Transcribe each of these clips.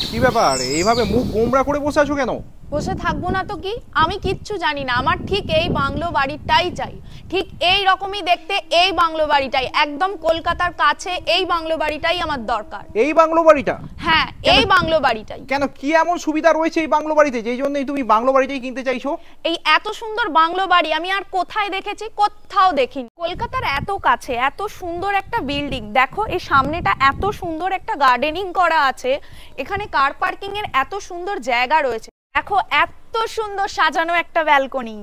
কি ব্যাপার, এইভাবে মুখ গোমড়া করে বসে আছো কেন? বসে থাকবো না তো কি, আমি কিচ্ছু জানি না। আমার ঠিক এই বাংলো বাড়িটাই চাই, ঠিক এই রকমই দেখতে এই বাংলো বাড়িটাই, একদম কলকাতার কাছে এই বাংলো বাড়িটাই আমার দরকার। এই বাংলো বাড়িটা? হ্যাঁ, এই বাংলো বাড়িটাই। কেন, কি এমন সুবিধা রয়েছে এই বাংলো বাড়িতে যেই জন্যই তুমি বাংলো বাড়িটাই কিনতে চাইছো? এই এত সুন্দর বাংলো বাড়ি আমি আর কোথায় দেখেছি? কোথাও দেখিনি। কলকাতার এত কাছে এত সুন্দর একটা বিল্ডিং, দেখো এই সামনেটা এত সুন্দর একটা গার্ডেনিং করা আছে, এখানে কার পার্কিং এর এত সুন্দর জায়গা রয়েছে, দেখো এত সুন্দর সাজানো একটা ব্যালকনি।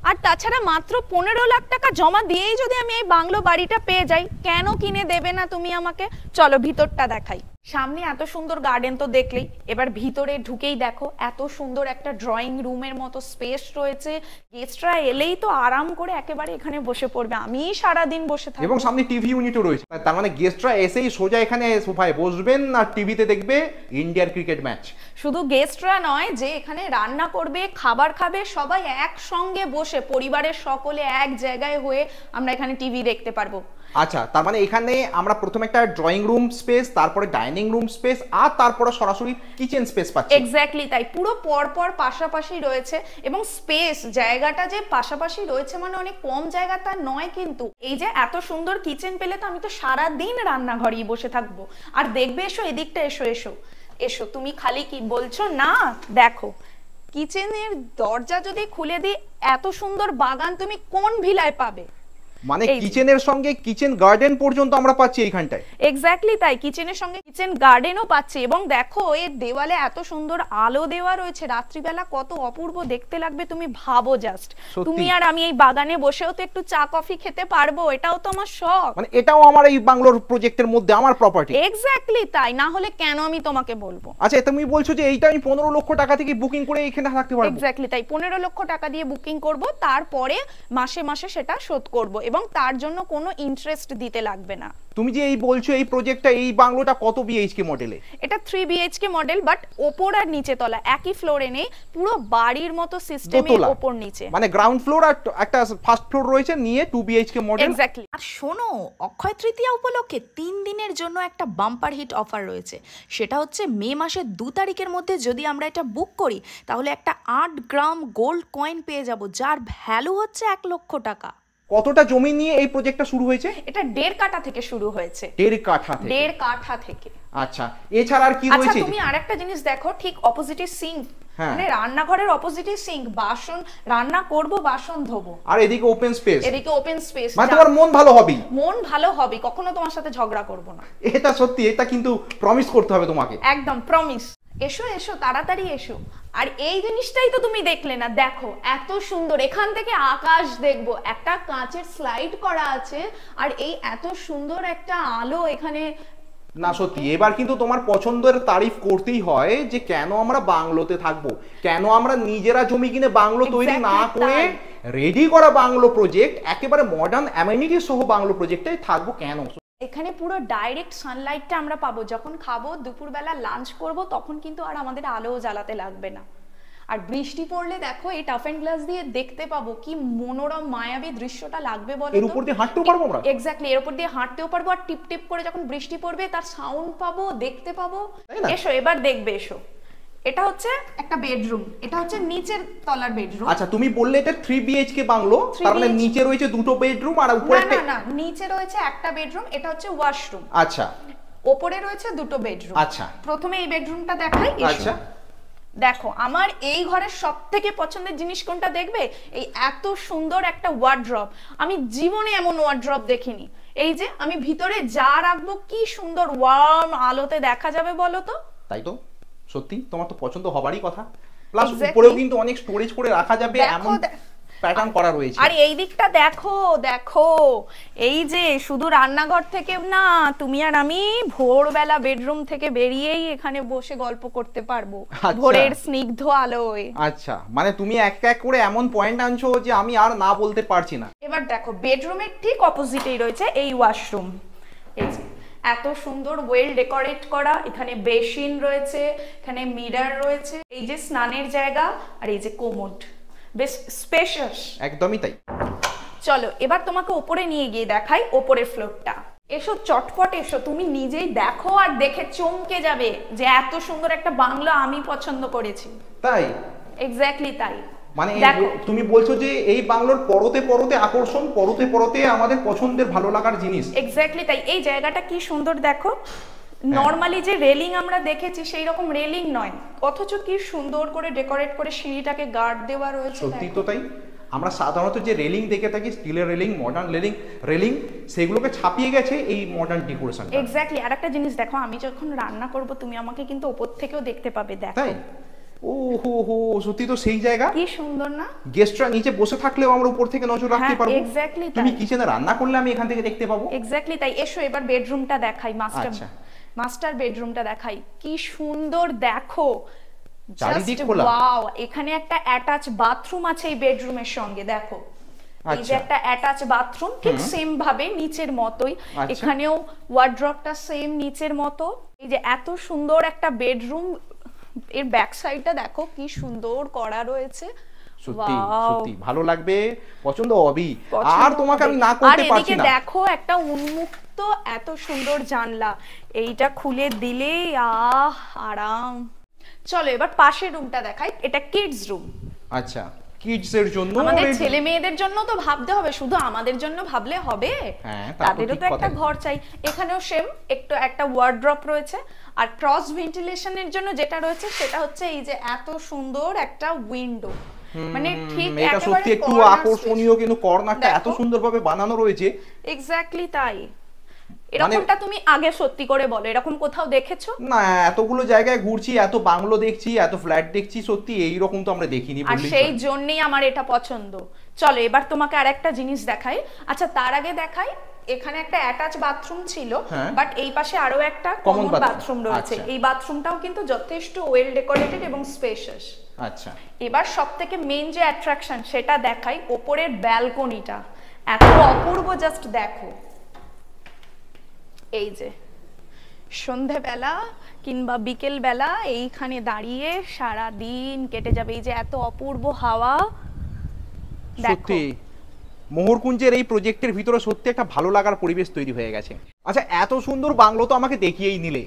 আর তাছাড়া মাত্র 15 লাখ টাকা জমা দিয়েই যদি আমি এই বাংলো বাড়িটা পেয়ে যাই, কেন কিনে দেবে না তুমি আমাকে? চলো ভিতরটা দেখাই। সামনে এত সুন্দর গার্ডেন তো দেখলেই, এবার ভিতরে ঢুকেই দেখো এত সুন্দর একটা ড্রয়িং রুমের মতো স্পেস রয়েছে। গেস্টরা এলেই তো আরাম করে একেবারে এখানে বসে পড়বে, আমি সারা দিন বসে থাকবো। এবং সামনে টিভি ইউনিটও রয়েছে, তার মানে গেস্টরা এসেই সোজা এখানে সোফায় বসবেন আর টিভিতে দেখবে ইন্ডিয়ার ক্রিকেট ম্যাচ। শুধু গেস্টরা নয়, যে এখানে রান্না করবে খাবার খাবে সবাই একসঙ্গে বসে পরিবারের সকলে এক জায়গায় হয়ে আমরা এখানে টিভি দেখতে পারবো। আচ্ছা, তার মানে এখানে আমরা প্রথমে একটা ড্রয়িং রুম স্পেস, তারপরে ডাইনিং রুম স্পেস, আর তারপরে সরাসরি কিচেন স্পেস পাচ্ছি। এক্স্যাক্টলি তাই, পুরো পরপর পাশাপাশি রয়েছে। এবং স্পেস জায়গাটা যে পাশাপাশি রয়েছে মানে অনেক কম জায়গা তা নয় কিন্তু। এই যে এত সুন্দর কিচেন পেলে তো আমি তো সারা দিন রান্নাঘরেই বসে থাকবো। আর দেখবে, এসো এদিকটা, এসো এসো এসো, তুমি খালি কি বলছো না? দেখো কিচেনের দরজা যদি খুলে দিই, এত সুন্দর বাগান তুমি কোন ভিলায় পাবে? মানে কিচেনের সঙ্গে কিচেন গার্ডেন পর্যন্ত আমরা পাচ্ছি এইখানটায়। এক্স্যাক্টলি তাই, কিচেনের সঙ্গে কিচেন গার্ডেনও পাচ্ছি। এবং দেখো এর দেওয়ালে এত সুন্দর আলো দেওয়া রয়েছে, রাত্রিবেলা কত অপূর্ব দেখতে লাগবে তুমি ভাবো জাস্ট। তুমি আর আমি এই বাগানে বসেও তো একটু চা কফি খেতে পারবো, এটাও তো আমার শখ। মানে এটাও আমার এই বাংলোর প্রজেক্টের মধ্যে আমার প্রপার্টি। এক্স্যাক্টলি তাই, না হলে কেন আমি তোমাকে বলবো? আচ্ছা, তুমি বলছো যে এইটা আমি 15 লক্ষ টাকা থেকে বুকিং করে এখানে থাকতে পারবো? এক্স্যাক্টলি তাই, 15 লক্ষ টাকা দিয়ে বুকিং করব, তারপরে মাসে মাসে সেটা শোধ করব এবং তার জন্য কোনো ইন্টারেস্ট দিতে লাগবে না। তুমি যে এই বলছো এই প্রজেক্টটা, এই বাংলোটা কত বিএইচকে মডেলে? এটা 3 বিএইচকে মডেল, বাট ওপর আর নিচে তলা একই ফ্লোরে নেই, পুরো বাড়ির মতো সিস্টেমে ওপর নিচে, মানে গ্রাউন্ড ফ্লোর আর একটা ফার্স্ট ফ্লোর রয়েছে নিয়ে 2 বিএইচকে মডেল। এক্স্যাক্টলি। আর শোনো, অক্ষয় তৃতীয়া উপলক্ষে 3 দিনের জন্য একটা বাম্পার হিট অফার রয়েছে। সেটা হচ্ছে মে মাসের 2 তারিখের মধ্যে যদি আমরা এটা বুক করি, তাহলে একটা 8 গ্রাম গোল্ড কয়েন পেয়ে যাব, যার ভ্যালু হচ্ছে 1 লক্ষ টাকা। কতটা জমি নিয়ে এই প্রজেক্টটা শুরু হয়েছে? এটা 1.5 কাঠা থেকে শুরু হয়েছে। 1.5 কাঠা থেকে? 1.5 কাঠা থেকে। আচ্ছা, এছাড়া আর কি রয়েছে? আচ্ছা, তুমি আরেকটা জিনিস দেখো, ঠিক অপোজিটে সিঙ্ক, মানে রান্নাঘরের অপোজিটে সিঙ্ক, বাসন রান্না করব, বাসন ধোবো, আর এদিকে ওপেন স্পেস। এদিকে ওপেন স্পেস। মানে তোমার মন ভালো হবে? মন ভালো হবে, কখনো তোমার সাথে ঝগড়া করব না। এটা সত্যি, এটা কিন্তু প্রমিস করতে হবে তোমাকে। একদম প্রমিস। এসো এসো, তাড়াতাড়ি এসো। আর এই জিনিসটাই তো তুমি দেখলে না, দেখো এত সুন্দর, এখান থেকে আকাশ দেখবো, একটা কাঁচের স্লাইড করা আছে, আর এই এত সুন্দর একটা আলো এখানে। না সত্যি, এবার কিন্তু তোমার পছন্দের তারিফ করতেই হয় যে কেন আমরা বাংলোতে থাকবো, কেন আমরা নিজেরা জমি কিনে বাংলো তৈরি না করে রেডি করা বাংলো প্রজেক্ট, একেবারে মডার্ন অ্যামেনিটি সহ বাংলো প্রজেক্টে থাকবো কেন। এখানে পুরো ডাইরেক্ট সানলাইটটা আমরা পাবো, যখন খাবো দুপুরবেলা লাঞ্চ করব, তখন কিন্তু আর আমাদের আলো জ্বালাতে লাগবে না। আর বৃষ্টি পড়লে দেখো এই টাফ এন্ড গ্লাস দিয়ে দেখতে পাবো কি মনোরম মায়াবী দৃশ্যটা লাগবে বলো তো। এর উপর দিয়ে হাঁটতেও পারবো আমরা। এক্স্যাক্টলি, এর উপর দিয়ে হাঁটতেও পারবো, আর টিপ টিপ করে যখন বৃষ্টি পড়বে তার সাউন্ড পাবো, দেখতে পাবো। এসো এবার দেখবে, এসো। এটা হচ্ছে একটা বেডরুম, এটা হচ্ছে নিচের তলার বেডরুম। আচ্ছা, তুমি বললে এটা 3 বিএইচকে বাংলো, তার মানে নিচে রয়েছে 2টো বেডরুম আর উপরে একটা? না, নিচে রয়েছে একটা বেডরুম, এটা হচ্ছে ওয়াশরুম। আচ্ছা, উপরে রয়েছে 2টো বেডরুম। আচ্ছা, প্রথমে এই বেডরুমটা দেখাই। আচ্ছা, দেখো আমার এই ঘরের সবথেকে পছন্দের জিনিস কোনটা দেখবে? এই এত সুন্দর একটা ওয়ার্ড্রপ, আমি জীবনে এমন ওয়ার্ড্রপ দেখিনি। এই যে আমি ভিতরে যা রাখবো কি সুন্দর ওয়ার্ম আলোতে দেখা যাবে বলো তো। তাই তো, সত্যি তোমার তো পছন্দ হবারই কথা। প্লাস উপরেও কিন্তু অনেক স্টোরেজ করে রাখা যাবে, এমন প্যাটার্ন করা রয়েছে। আর এই দিকটা দেখো, দেখো এই যে শুধু রান্নাঘর থেকে না, তুমি আর আমি ভোরবেলা বেডরুম থেকে বেরিয়েই এখানে বসে গল্প করতে পারবো ভোরের স্নিগ্ধ আলোয়। আচ্ছা, মানে তুমি এক এক করে এমন পয়েন্ট আনছো যে আমি আর না বলতে পারছি না। এবার দেখো বেডরুমের ঠিক অপোজিটেই রয়েছে এই ওয়াশরুম। এই যে এত সুন্দর ওয়েল ডেকোরেট করা, এখানে বেসিন রয়েছে, এখানে মিরর রয়েছে, এই যে স্নানের জায়গা, আর এই যে কোমোড, বেশ স্পেশাস। একদমই তাই। চলো এবার তোমাকে উপরে নিয়ে গিয়ে দেখাই ওপরের ফ্লোরটা। এসো চটপট এসো, তুমি নিজেই দেখো আর দেখে চমকে যাবে যে এত সুন্দর একটা বাংলো আমি পছন্দ করেছি। তাই এক্স্যাক্টলি তাই। মানে দেখো তুমি বলছো যে এই বাংলোর পরতে পরতে আকর্ষণ, পরতে পরতে আমাদের পছন্দের ভালো লাগার জিনিস। এক্স্যাক্টলি তাই। এই জায়গাটা কি সুন্দর দেখো, নরমালি যে রেলিং আমরা দেখেছি সেই রকম রেলিং নয়, অথচ কি সুন্দর করে ডেকোরেট করে সিঁড়িটাকে গার্ড দেওয়া রয়েছে। সত্যি তো তাই। আমরা সাধারণত যে রেলিং দেখে থাকি, স্টিলের রেলিং, মডার্ন রেলিং সেগুলোকে ছাপিয়ে গেছে এই মডার্ন ডেকোরেশন। এক্স্যাক্টলি। আর একটা জিনিস দেখো, আমি যখন রান্না করব তুমি আমাকে কিন্তু উপর থেকেও দেখতে পাবে। দেখো তাই, ও হো হো, সত্যি তো সেই জায়গা। কি সুন্দর না? গেস্টরা নিচে বসে থাকলেও আমরা উপর থেকে নজর রাখতে পারবো। এক্স্যাক্টলি তাই। তুমি কিচেনে রান্না করলে আমি এখান থেকে দেখতে পাবো। এক্স্যাক্টলি তাই। এসো এবার বেডরুমটা দেখাই, মাস্টার বেডরুমটা দেখাই। কি সুন্দর দেখো, চারিদিক খোলা। ওয়াও, এখানে একটা অ্যাটাচ বাথরুম আছে এই বেডরুমের সঙ্গে। দেখো এই যে একটা অ্যাটাচ বাথরুম, ঠিক সেম ভাবে নিচের মতোই, এখানেও ওয়ার্ড্রপটা সেম নিচের মতো। এই যে এত সুন্দর একটা বেডরুম, এর ব্যাক সাইডটা দেখো কি সুন্দর করা রয়েছে। সত্যি সত্যি ভালো লাগবে, পছন্দ হবেই। আর তোমাকে আমি না করতে পারছি না। আর এদিকে দেখো একটা উন্মুক্ত এত সুন্দর জানলা, এইটা খুলে দিলে আরাম। চলো এবার পাশের রুমটা দেখাই, এটা কিডস রুম। আচ্ছা, কিডস এর জন্য, আমাদের ছেলে মেয়েদের জন্য তো ভাবতে হবে, শুধু আমাদের জন্য ভাবলে হবে? তাদেরও তো একটা ঘর চাই। এখানেও সেম একটা ওয়ার্ড্রপ রয়েছে, আর ক্রস ভেন্টিলেশনের জন্য যেটা রয়েছে সেটা হচ্ছে এই যে এত সুন্দর একটা উইন্ডো। মানে ঠিক এটা সত্যি একটু আকর্ষণীয়, কিন্তু কর্নারটা এত সুন্দরভাবে বানানো রয়েছে। এক্স্যাক্টলি তাই। এরকমটা তুমি আগে সত্যি করে বলো, এরকম কোথাও দেখেছো? না, এতগুলো জায়গায় ঘুরছি, এত বাংলো দেখছি, এত ফ্ল্যাট দেখছি, সত্যি এইরকম তো আমরা দেখিনি। আর সেই জন্যই আমার এটা পছন্দ। চলো এবার তোমাকে আরেকটা জিনিস দেখাই। আচ্ছা তার আগে দেখাই, এখানে একটা অ্যাটাচ বাথরুম ছিল, বাট এই পাশে আরো একটা কমন বাথরুম রয়েছে। এই বাথরুমটাও কিন্তু যথেষ্ট ওয়েল ডেকোরেটেড এবং স্পেশাস। আচ্ছা, এবার সবথেকে মেইন যে অ্যাট্রাকশন সেটা দেখাই, ওপরের ব্যালকনিটা এত অপূর্ব, জাস্ট দেখো। এই যে সন্ধেবেলা কিংবা বিকেল বেলা এইখানে দাঁড়িয়ে সারা দিন কেটে যাবে, এই যে এত অপূর্ব হাওয়া। সত্যি মোহরকুঞ্জের এই প্রজেক্টের ভিতরে সত্যি একটা ভালো লাগার পরিবেশ তৈরি হয়ে গেছে। আচ্ছা, এত সুন্দর বাংলো তো আমাকে দেখিয়েই নিলে,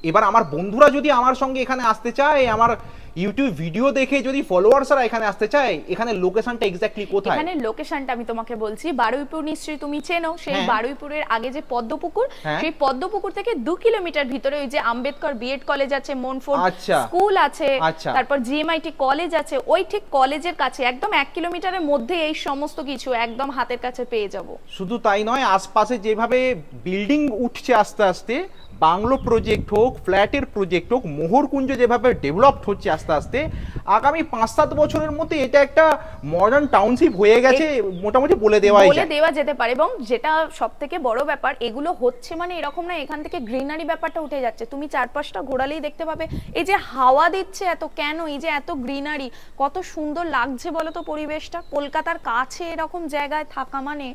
এবার আমার বন্ধুরা যদি আমার সঙ্গে এখানে আসতে চায়, আমার ইউটিউব ভিডিও দেখে যদি ফলোয়ার্সরা এখানে আসতে চায়, এখানে লোকেশনটা এক্স্যাক্টলি কোথায়? এখানে লোকেশনটা আমি তোমাকে বলছি, বারুইপুর নিশ্চয়ই তুমি চেনো। সেই বারুইপুরের আগে যে পদ্মপুকুর, সেই পদ্মপুকুর থেকে 2 কিলোমিটার ভিতরে ওই যে আম্বেদকর বিএড কলেজ আছে, মনফোর্ড স্কুল আছে, তারপর জিএমআইটি কলেজ আছে, ওই ঠিক কলেজের কাছে একদম 1 কিলোমিটারের মধ্যে এই সমস্ত কিছু একদম হাতের কাছে পেয়ে যাব। শুধু তাই নয়, আশপাশে যেভাবে বিল্ডিং উঠছে আস্তে আস্তে, বাংলো প্রজেক্ট হোক, ফ্ল্যাটের প্রজেক্ট হোক, মোহরকুঞ্জ যেভাবে ডেভেলপড হচ্ছে আস্তে আস্তে, আগামী 5-7 বছরের মধ্যে এটা একটা মডার্ন টাউনশিপ হয়ে গেছে মোটামুটি বলে দেওয়া যেতে পারে। এবং যেটা সবথেকে বড় ব্যাপার, এগুলো হচ্ছে মানে এরকম না এখান থেকে গ্রিনারি ব্যাপারটা উঠে যাচ্ছে। তুমি চারপাশটা ঘোরালেই দেখতে পাবে এই যে হাওয়া দিচ্ছে এত, কেন এই যে এত গ্রিনারি, কত সুন্দর লাগছে বলো তো পরিবেশটা। কলকাতার কাছে এরকম জায়গায় থাকা মানে,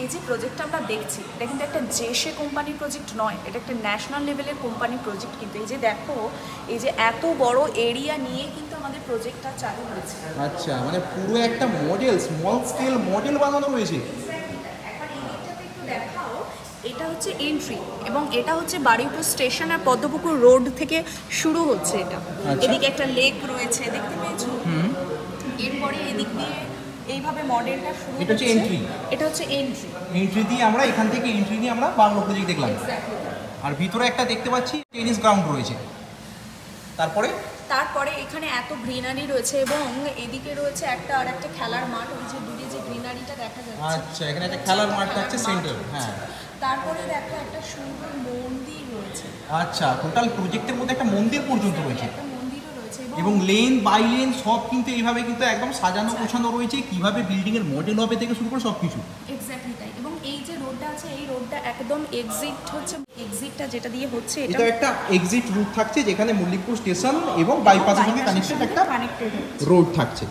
এই যে প্রজেক্টটা আমরা দেখছি এটা কিন্তু একটা জেসে কোম্পানির প্রজেক্ট নয়, এটা একটা ন্যাশনাল লেভেলের কোম্পানির প্রজেক্ট। কিন্তু এই যে দেখো, এই যে এত বড় এরিয়া নিয়ে কিন্তু আমাদের প্রজেক্টটা চালু হয়েছে। আচ্ছা, মানে পুরো একটা মডেল, স্মল স্কেল মডেল বানানো হয়েছে। এখন এই দিকটাতে একটু দেখাও, এটা হচ্ছে এন্ট্রি, এবং এটা হচ্ছে বারুইপুর স্টেশন আর পদ্মপুকুর রোড থেকে শুরু হচ্ছে এটা। এদিকে একটা লেক রয়েছে, দেখতে পেয়েছো? এরপরে এদিক দিয়ে এইভাবে মডেলটা শুরু হচ্ছে। এটা হচ্ছে এন্ট্রি, এটা হচ্ছে এন্ট্রি দিয়ে আমরা এখান থেকে এন্ট্রি নিয়ে আমরা বাংলো প্রজেক্ট দেখলাম। আর ভিতরে একটা দেখতে পাচ্ছি টেনিস গ্রাউন্ড রয়েছে। তারপরে এখানে এত গ্রিনারি রয়েছে, এবং এদিকে রয়েছে একটা আর একটা খেলার মাঠ, ওই যে দূরে যে গ্রিনারিটা দেখা যাচ্ছে। আচ্ছা, এখানে একটা খেলার মাঠ থাকছে সেন্টার। হ্যাঁ, তারপরে দেখো একটা সুন্দর মন্দির রয়েছে। আচ্ছা, টোটাল প্রজেক্টের মধ্যে একটা মন্দির পর্যন্ত রয়েছে। একটা মন্দিরও রয়েছে, এবং লেন বাই লেন সব কিন্তু এইভাবে কিন্তু একদম সাজানো গোছানো রয়েছে, কিভাবে বিল্ডিং এর মডেল হবে থেকে শুরু করে সবকিছু। এক্স্যাক্টলি তাই। এবং এই যে রোডটা আছে, এই রোডটা একদম এক্সিটটা যেটা দিয়ে হচ্ছে, এটা একটা এক্সিট রুট থাকছে যেখানে মল্লিকপুর স্টেশন এবং বাইপাসের সঙ্গে কানেক্টেড রোড থাকছে।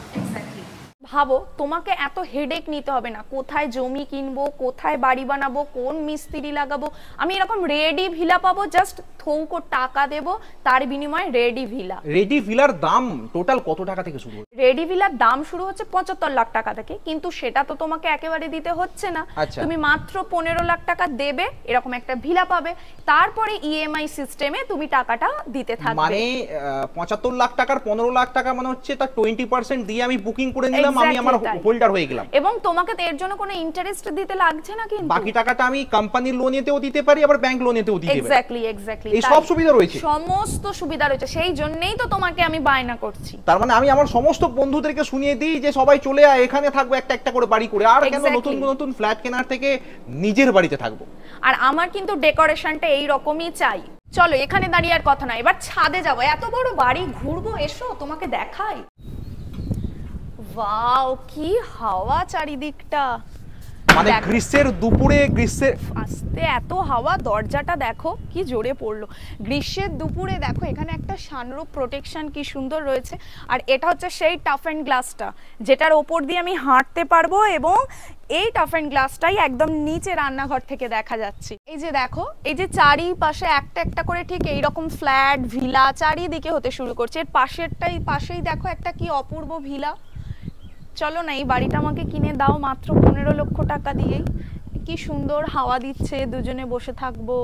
ভাবো তোমাকে এত হেডেক নিতে হবে না, কোথায় জমি কিনবো, কোথায় বাড়ি বানাবো, কোন মিস্ত্রি লাগাবো। আমি এরকম রেডি ভিলা পাবো, জাস্ট অসংখ্য টাকা দেব, তার বিনিময়ে রেডি ভিলা। রেডি ভিলার দাম টোটাল কত টাকা থেকে শুরু হচ্ছে? রেডি ভিলার দাম শুরু হচ্ছে 75 লাখ টাকা থেকে, কিন্তু সেটা তো তোমাকে একেবারে দিতে হচ্ছে না। আচ্ছা। তুমি মাত্র 15 লাখ টাকা দেবে, এরকম একটা ভিলা পাবে, তারপরে ইএমআই সিস্টেমে তুমি টাকাটা দিতে থাকবে। মানে 75 লাখ টাকার 15 লাখ টাকা মানে হচ্ছে তার 20% দিয়ে আমি বুকিং করে নিলাম, আমি আমার হোল্ডার হয়ে গেলাম। এবং তোমাকে তো এর জন্য কোনো ইন্টারেস্ট দিতে লাগছে না, কিন্তু বাকি টাকাটা আমি কোম্পানির লোনেতেও দিতে পারি, আবার ব্যাংক লোনেতেও দিতে পারি। এক্স্যাক্টলি এই সব সুবিধা রয়েছে, সমস্ত সুবিধা রয়েছে, সেই জন্যই তো তোমাকে আমি বায়না করছি। তার মানে আমি আমার সমস্ত বন্ধুদেরকে শুনিয়ে দিই যে সবাই চলে আয়, এখানে থাকবো একটা একটা করে বাড়ি করে, আর কেন নতুন নতুন ফ্ল্যাট কেনার থেকে নিজের বাড়িতে থাকবো। আর আমার কিন্তু ডেকোরেশনটা এই রকমই চাই। চলো এখানে দাঁড়িয়ে আর কথা না, এবার ছাদে যাবো, এত বড় বাড়ি ঘুরবো, এসো তোমাকে দেখাই। ওয়াও, কি হাওয়া চারিদিকটা, মানে গ্রীষ্মের দুপুরে, গ্রীষ্মের আস্তে এত হাওয়া, দরজাটা দেখো কি জোরে পড়লো। গ্রীষ্মের দুপুরে দেখো এখানে একটা সানরুফ প্রোটেকশন কি সুন্দর রয়েছে, আর এটা হচ্ছে সেই টাফ অ্যান্ড গ্লাসটা যেটার ওপর দিয়ে আমি হাঁটতে পারবো, এবং এই টাফ অ্যান্ড গ্লাসটাই একদম নিচে রান্নাঘর থেকে দেখা যাচ্ছে। এই যে দেখো, এই যে চারিপাশে একটা একটা করে ঠিক এইরকম ফ্ল্যাট ভিলা চারিদিকে হতে শুরু করছে। এর পাশেই দেখো একটা কি অপূর্ব ভিলা। চলো না, এই বাড়িটা আমাকে কিনে দাও মাত্র 15 লক্ষ টাকা দিয়েই। কি সুন্দর হাওয়া দিচ্ছে, দুজনে বসে থাকবো।